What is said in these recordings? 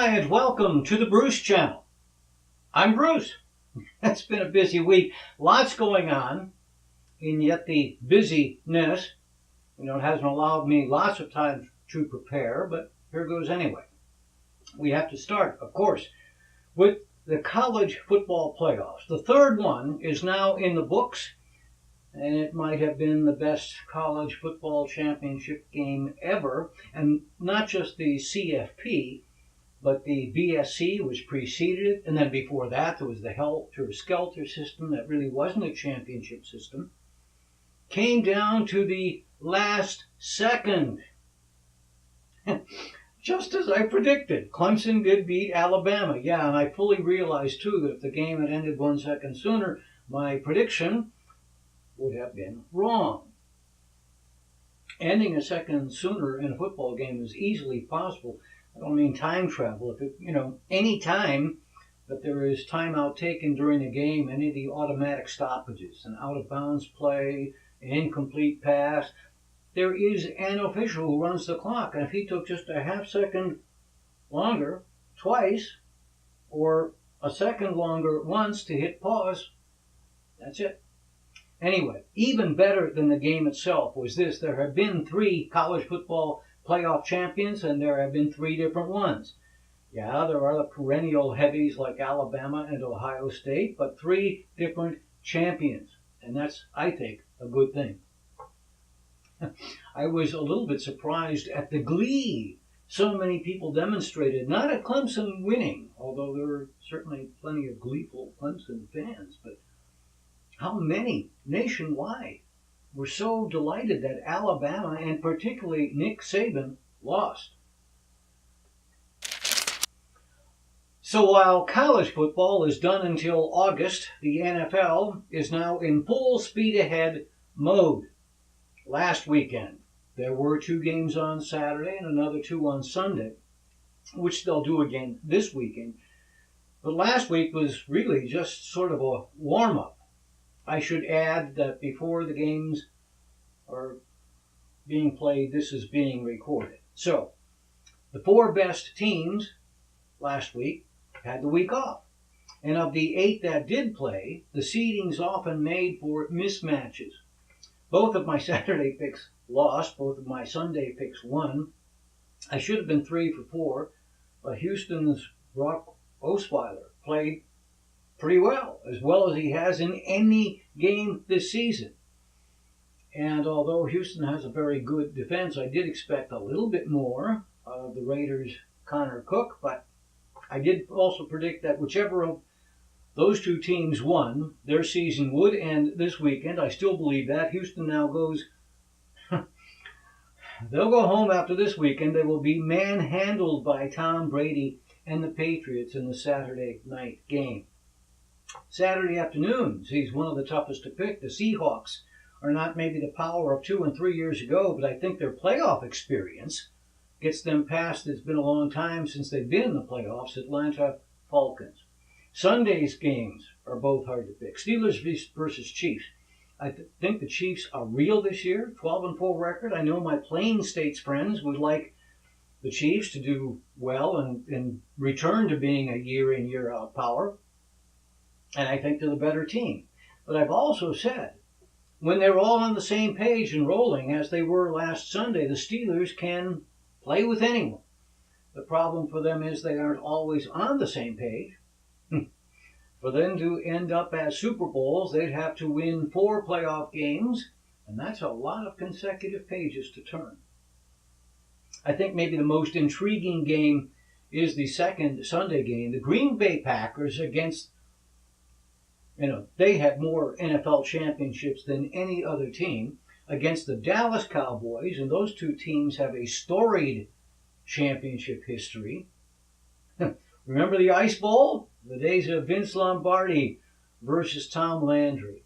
Hi, and welcome to the Bruce Channel. I'm Bruce. It's been a busy week. Lots going on, and yet the busyness, hasn't allowed me lots of time to prepare, but here goes anyway. We have to start, of course, with the college football playoffs. The third one is now in the books, and it might have been the best college football championship game ever, and not just the CFP, but the BSC, which preceded it, and then before that there was the Helter-Skelter system that really wasn't a championship system. Came down to the last second. Just as I predicted, Clemson did beat Alabama. Yeah, and I fully realized too that if the game had ended 1 second sooner, my prediction would have been wrong. Ending a second sooner in a football game is easily possible. I don't mean time travel. If any time that there is timeout taken during the game, any of the automatic stoppages, an out of bounds play, an incomplete pass, there is an official who runs the clock. And if he took just a half second longer twice, or a second longer once to hit pause, that's it. Anyway, even better than the game itself was this. There have been 3 college football playoff champions, and there have been 3 different ones. Yeah, there are the perennial heavies like Alabama and Ohio State, but 3 different champions. And that's, I think, a good thing. I was a little bit surprised at the glee so many people demonstrated, not at Clemson winning, although there are certainly plenty of gleeful Clemson fans, but how many nationwide were so delighted that Alabama, and particularly Nick Saban, lost. So while college football is done until August, the NFL is now in full speed ahead mode. Last weekend, there were 2 games on Saturday and another 2 on Sunday, which they'll do again this weekend. But last week was really just sort of a warm-up. I should add that before the games are being played, this is being recorded. So, the 4 best teams last week had the week off. And of the 8 that did play, the seedings often made for mismatches. Both of my Saturday picks lost. Both of my Sunday picks won. I should have been 3 for 4, but Houston's Brock Osweiler played pretty well as he has in any game this season. And although Houston has a very good defense, I did expect a little bit more of the Raiders' Connor Cook, but I did also predict that whichever of those 2 teams won, their season would end this weekend. I still believe that. Houston now goes, they'll go home after this weekend. They will be manhandled by Tom Brady and the Patriots in the Saturday night game. Saturday afternoon sees one of the toughest to pick. The Seahawks are not maybe the power of 2 and 3 years ago, but I think their playoff experience gets them past. It's been a long time since they've been in the playoffs. Atlanta Falcons. Sunday's games are both hard to pick. Steelers versus Chiefs. I think the Chiefs are real this year. 12-4 record. I know my Plain States friends would like the Chiefs to do well and return to being a year-in, year-out power. And I think they're the better team. But I've also said, when they're all on the same page and rolling as they were last Sunday, the Steelers can play with anyone. The problem for them is they aren't always on the same page. For them to end up as Super Bowls, they'd have to win 4 playoff games, and that's a lot of consecutive pages to turn. I think maybe the most intriguing game is the second Sunday game. The Green Bay Packers against, they have more NFL championships than any other team, against the Dallas Cowboys, and those 2 teams have a storied championship history. Remember the Ice Bowl? The days of Vince Lombardi versus Tom Landry.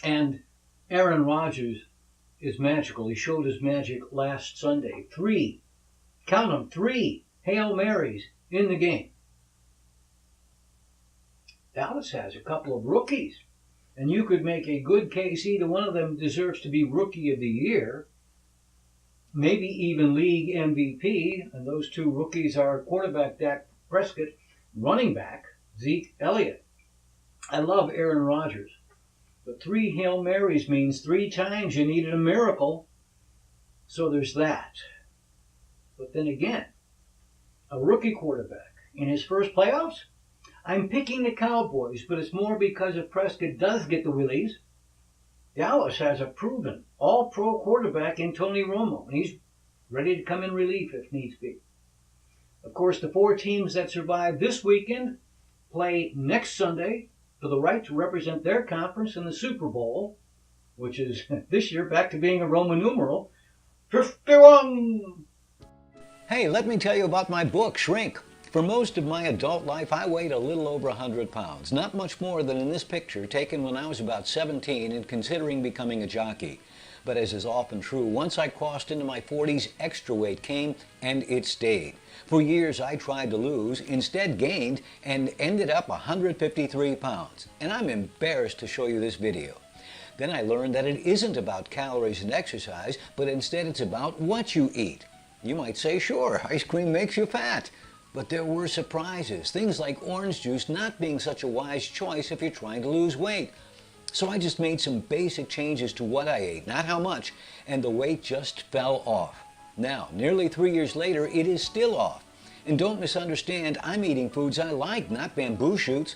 And Aaron Rodgers is magical. He showed his magic last Sunday. 3, count them, 3 Hail Marys in the game. Dallas has a couple of rookies. And you could make a good case either one of them deserves to be Rookie of the Year. maybe even league MVP, and those two rookies are quarterback Dak Prescott, running back Zeke Elliott. I love Aaron Rodgers, but 3 Hail Marys means 3 times you needed a miracle, so there's that. But then again, a rookie quarterback in his first playoffs? I'm picking the Cowboys, but it's more because if Prescott does get the willies, Dallas has a proven all-pro quarterback in Tony Romo, and he's ready to come in relief if needs be. Of course, the 4 teams that survive this weekend play next Sunday for the right to represent their conference in the Super Bowl, which is this year back to being a Roman numeral 51. Hey, let me tell you about my book, Shrink. For most of my adult life, I weighed a little over 100 pounds, not much more than in this picture taken when I was about 17 and considering becoming a jockey. But as is often true, once I crossed into my 40s, extra weight came and it stayed. For years I tried to lose, instead gained, and ended up 153 pounds. And I'm embarrassed to show you this video. Then I learned that it isn't about calories and exercise, but instead it's about what you eat. You might say, sure, ice cream makes you fat. But there were surprises, things like orange juice not being such a wise choice if you're trying to lose weight. So I just made some basic changes to what I ate, not how much, and the weight just fell off. Now, nearly 3 years later, it is still off. And don't misunderstand, I'm eating foods I like, not bamboo shoots.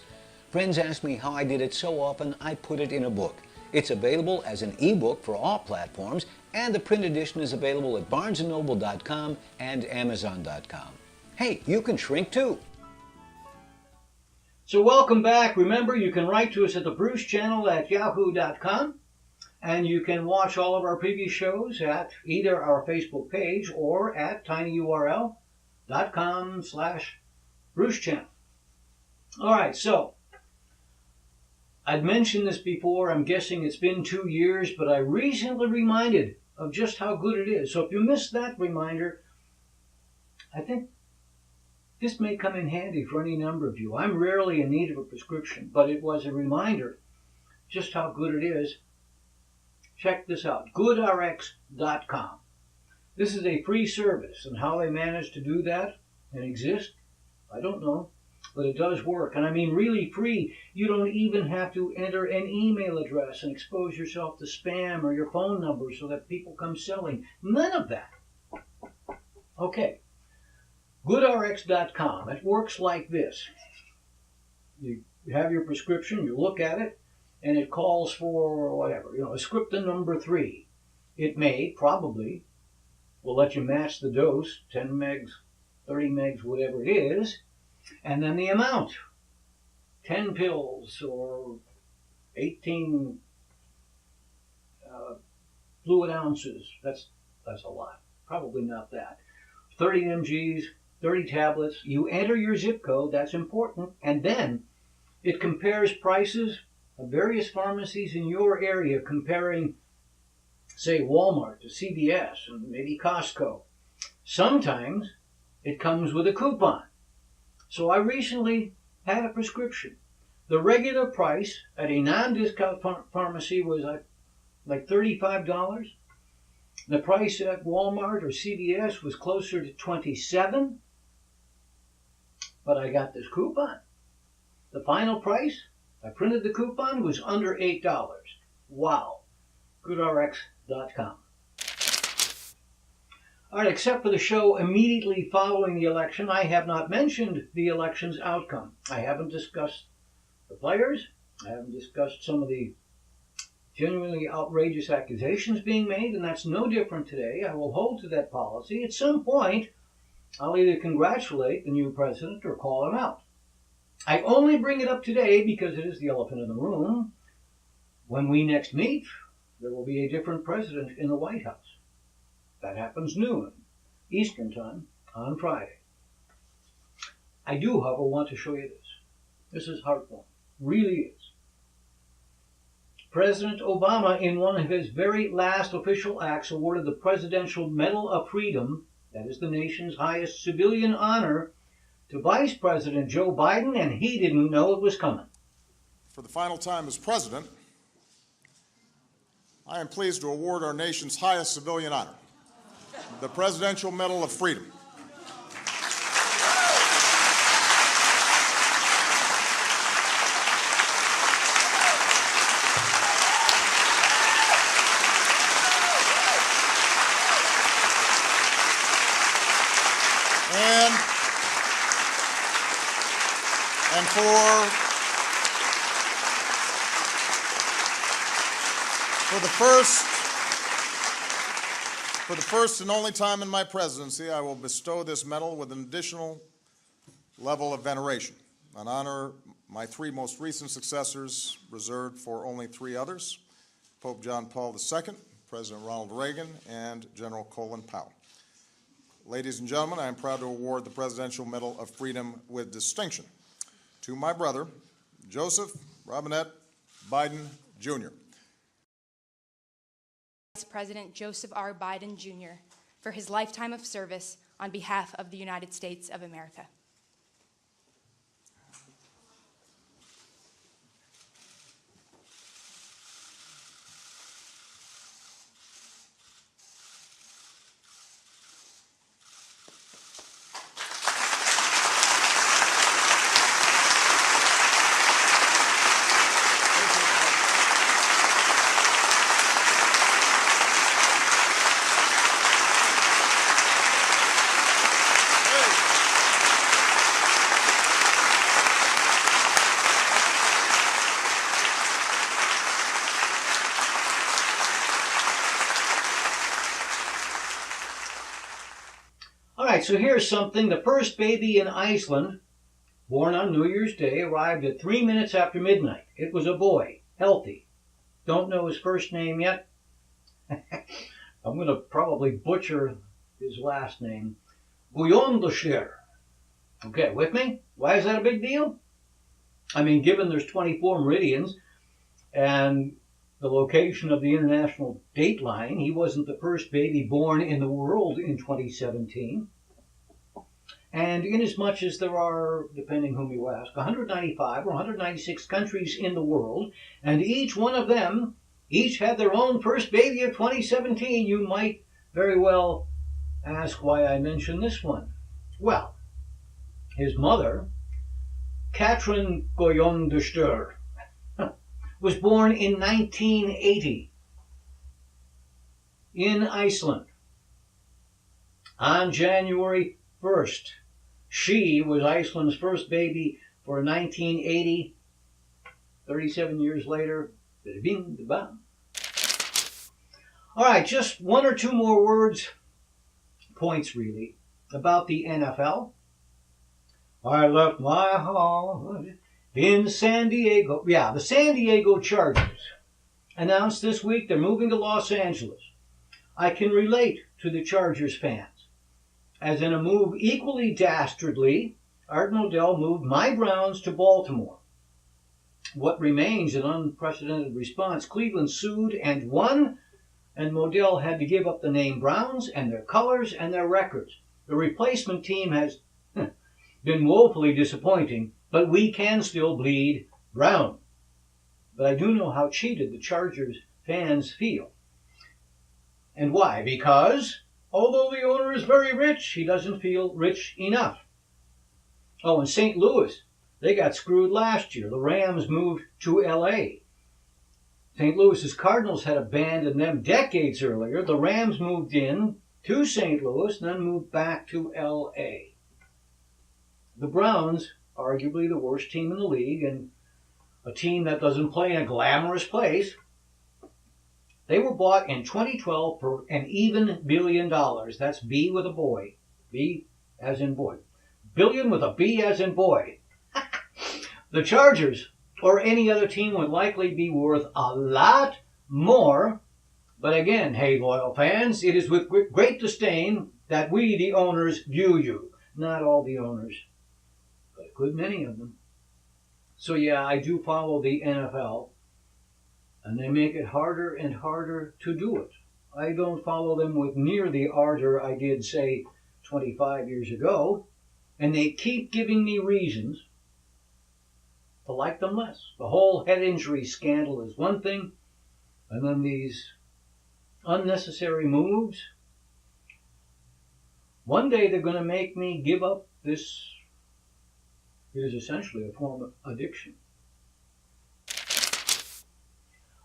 Friends ask me how I did it so often, I put it in a book. It's available as an ebook for all platforms, and the print edition is available at barnesandnoble.com and amazon.com. Hey, you can shrink too. So welcome back. Remember, you can write to us at the Bruce Channel at yahoo.com, and you can watch all of our previous shows at either our Facebook page or at tinyurl.com/Bruce Channel. All right, so I'd mentioned this before. I'm guessing it's been 2 years, but I recently reminded of just how good it is. So if you missed that reminder, I think this may come in handy for any number of you. I'm rarely in need of a prescription, but it was a reminder just how good it is. Check this out, GoodRx.com. This is a free service, and how they managed to do that and exist, I don't know, but it does work. And I mean really free. You don't even have to enter an email address and expose yourself to spam or your phone number so that people come selling. None of that. Okay. GoodRx.com. It works like this. You have your prescription, you look at it, and it calls for whatever, Ascripta number 3. It probably, will let you match the dose, 10 megs, 30 megs, whatever it is, and then the amount, 10 pills or 18 fluid ounces. That's a lot. Probably not that. 30 mgs, 30 tablets. You enter your zip code, that's important, and then it compares prices of various pharmacies in your area, comparing, say, Walmart to CVS and maybe Costco. Sometimes it comes with a coupon. So I recently had a prescription. The regular price at a non-discount pharmacy was like $35. The price at Walmart or CVS was closer to $27, but I got this coupon. The final price, I printed the coupon, was under $8. Wow. GoodRx.com. All right, except for the show immediately following the election, I have not mentioned the election's outcome. I haven't discussed the players. I haven't discussed some of the genuinely outrageous accusations being made, and that's no different today. I will hold to that policy. At some point, I'll either congratulate the new president or call him out. I only bring it up today because it is the elephant in the room. When we next meet, there will be a different president in the White House. That happens noon, Eastern Time, on Friday. I do, however, want to show you this. This is heartwarming. Really is. President Obama, in one of his very last official acts, awarded the Presidential Medal of Freedom, that is the nation's highest civilian honor, to Vice President Joe Biden, and he didn't know it was coming. For the final time as president, I am pleased to award our nation's highest civilian honor, the Presidential Medal of Freedom. And for the first and only time in my presidency, I will bestow this medal with an additional level of veneration, an honor my three most recent successors reserved for only three others: Pope John Paul II, President Ronald Reagan, and General Colin Powell. Ladies and gentlemen, I am proud to award the Presidential Medal of Freedom with distinction to my brother, Joseph Robinette Biden, Jr. Vice President Joseph R. Biden, Jr., for his lifetime of service on behalf of the United States of America. All right, so here's something. The first baby in Iceland, born on New Year's Day, arrived at 3 minutes after midnight. It was a boy, healthy. Don't know his first name yet. I'm going to probably butcher his last name. Buyondashir. Okay, with me? Why is that a big deal? I mean, given there's 24 meridians and the location of the international date line, he wasn't the first baby born in the world in 2017. And inasmuch as there are, depending whom you ask, 195 or 196 countries in the world, and each one of them, each had their own first baby of 2017, you might very well ask why I mention this one. Well, his mother, Katrin Goyondastur, was born in 1980 in Iceland on January 1st. She was Iceland's first baby for 1980. 37 years later, all right, just one or two more points really, about the NFL. I left my home in San Diego. Yeah, the San Diego Chargers announced this week they're moving to Los Angeles. I can relate to the Chargers fans, as in a move equally dastardly, Art Modell moved my Browns to Baltimore. What remains an unprecedented response. Cleveland sued and won, and Modell had to give up the name Browns and their colors and their records. The replacement team has been woefully disappointing, but we can still bleed brown. But I do know how cheated the Chargers fans feel. And why? Because although the owner is very rich, he doesn't feel rich enough. Oh, in St. Louis, they got screwed last year. The Rams moved to L.A. St. Louis's Cardinals had abandoned them decades earlier. The Rams moved in to St. Louis, then moved back to L.A. The Browns, arguably the worst team in the league, and a team that doesn't play in a glamorous place, they were bought in 2012 for an even $1 billion. That's B with a boy. B as in boy. Billion with a B as in boy. The Chargers or any other team would likely be worth a lot more. But again, hey, loyal fans, it is with great disdain that we, the owners, view you. Not all the owners, but a good many of them. So yeah, I do follow the NFL, and they make it harder and harder to do it. I don't follow them with near the ardor I did, say, 25 years ago, and they keep giving me reasons to like them less. The whole head injury scandal is one thing, and then these unnecessary moves. One day they're going to make me give up this. It is essentially a form of addiction.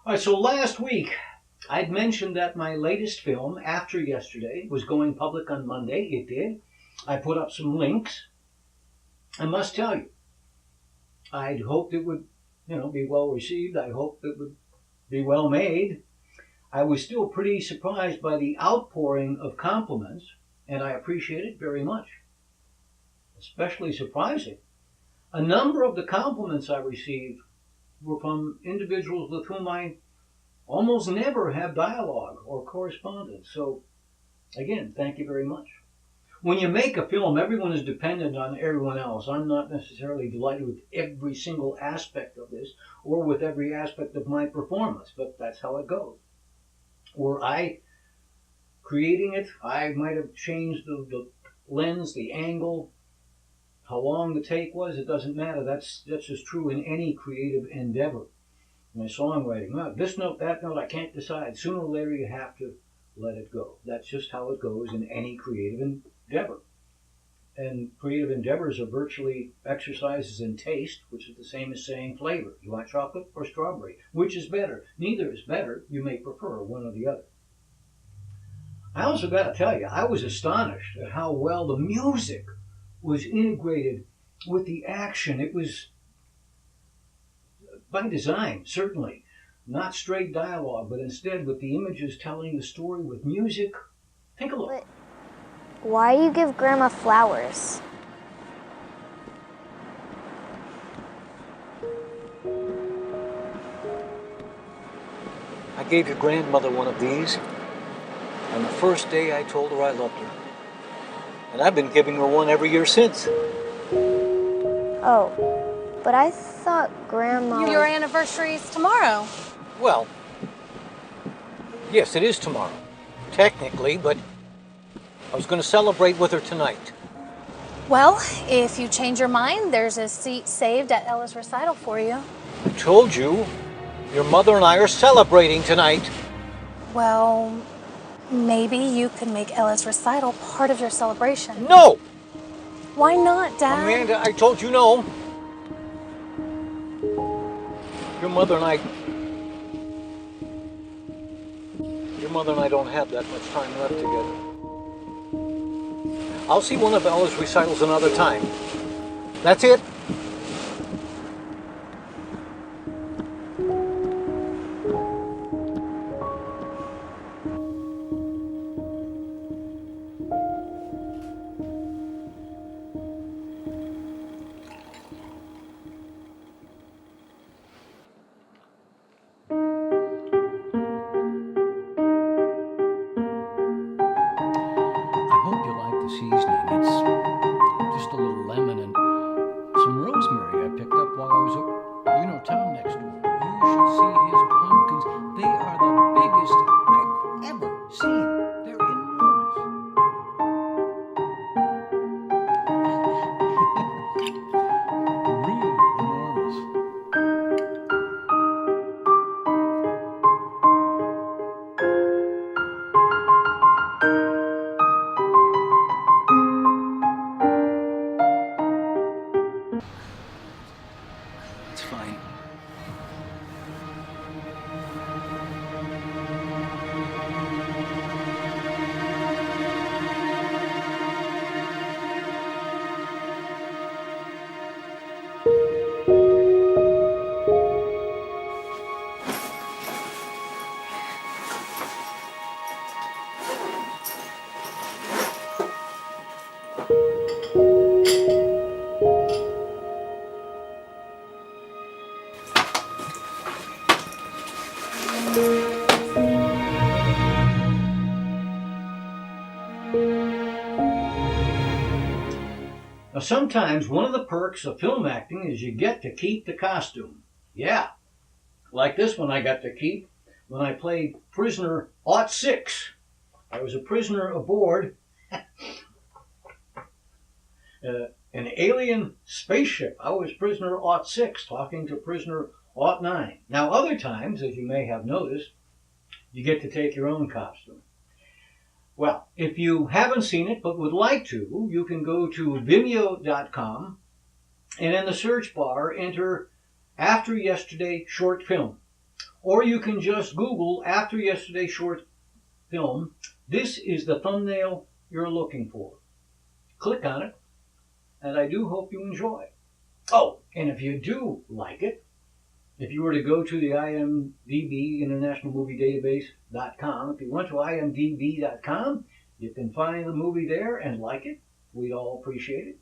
All right, so last week I'd mentioned that my latest film, After Yesterday, was going public on Monday. It did. I put up some links. I must tell you, I'd hoped it would, be well received. I hoped it would be well made. I was still pretty surprised by the outpouring of compliments, and I appreciate it very much. Especially surprising, a number of the compliments I received were from individuals with whom I almost never have dialogue or correspondence. So, again, thank you very much. When you make a film, everyone is dependent on everyone else. I'm not necessarily delighted with every single aspect of this or with every aspect of my performance, but that's how it goes. Were I creating it, I might have changed the lens, the angle, how long the take was. It doesn't matter. That's just true in any creative endeavor. My songwriting, this note, that note, I can't decide. Sooner or later, you have to let it go. That's just how it goes in any creative endeavor. And creative endeavors are virtually exercises in taste, which is the same as saying flavor. You want chocolate or strawberry? Which is better? Neither is better. You may prefer one or the other. I also got to tell you, I was astonished at how well the music was integrated with the action. It was by design, certainly. Not straight dialogue, but instead with the images telling the story with music. Take a look. But why do you give Grandma flowers? I gave your grandmother one of these on the first day I told her I loved her. And I've been giving her one every year since. Oh, but I thought Grandma... Your anniversary is tomorrow. Well, yes, it is tomorrow, technically, but I was going to celebrate with her tonight. Well, if you change your mind, there's a seat saved at Ella's recital for you. I told you, your mother and I are celebrating tonight. Well, maybe you could make Ella's recital part of your celebration. No! Why not, Dad? Amanda, I told you no. Your mother and I don't have that much time left together. I'll see one of Ella's recitals another time. That's it. Seasoning. It's just a little lemon and some rosemary I picked up while I was over, town next door. You should see his pumpkins. They are the biggest I've ever seen. They're enormous. Really enormous. It's fine. Now, sometimes one of the perks of film acting is you get to keep the costume. Yeah, like this one I got to keep when I played Prisoner 06. I was a prisoner aboard an alien spaceship. I was Prisoner 06 talking to Prisoner 09. Now, other times, as you may have noticed, you get to take your own costume. Well, if you haven't seen it but would like to, you can go to Vimeo.com and in the search bar enter After Yesterday Short Film. Or you can just Google After Yesterday Short Film. This is the thumbnail you're looking for. Click on it, and I do hope you enjoy. Oh, and if you do like it, if you were to go to the IMDb, International Movie Database.com, if you went to imdb.com, you can find the movie there and like it. We'd all appreciate it.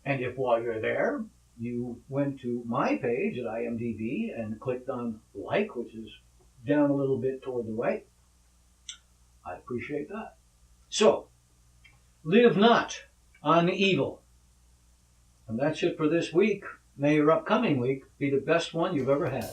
And if while you're there, you went to my page at IMDb and clicked on like, which is down a little bit toward the right, I appreciate that. So, live not on evil. And that's it for this week. May your upcoming week be the best one you've ever had.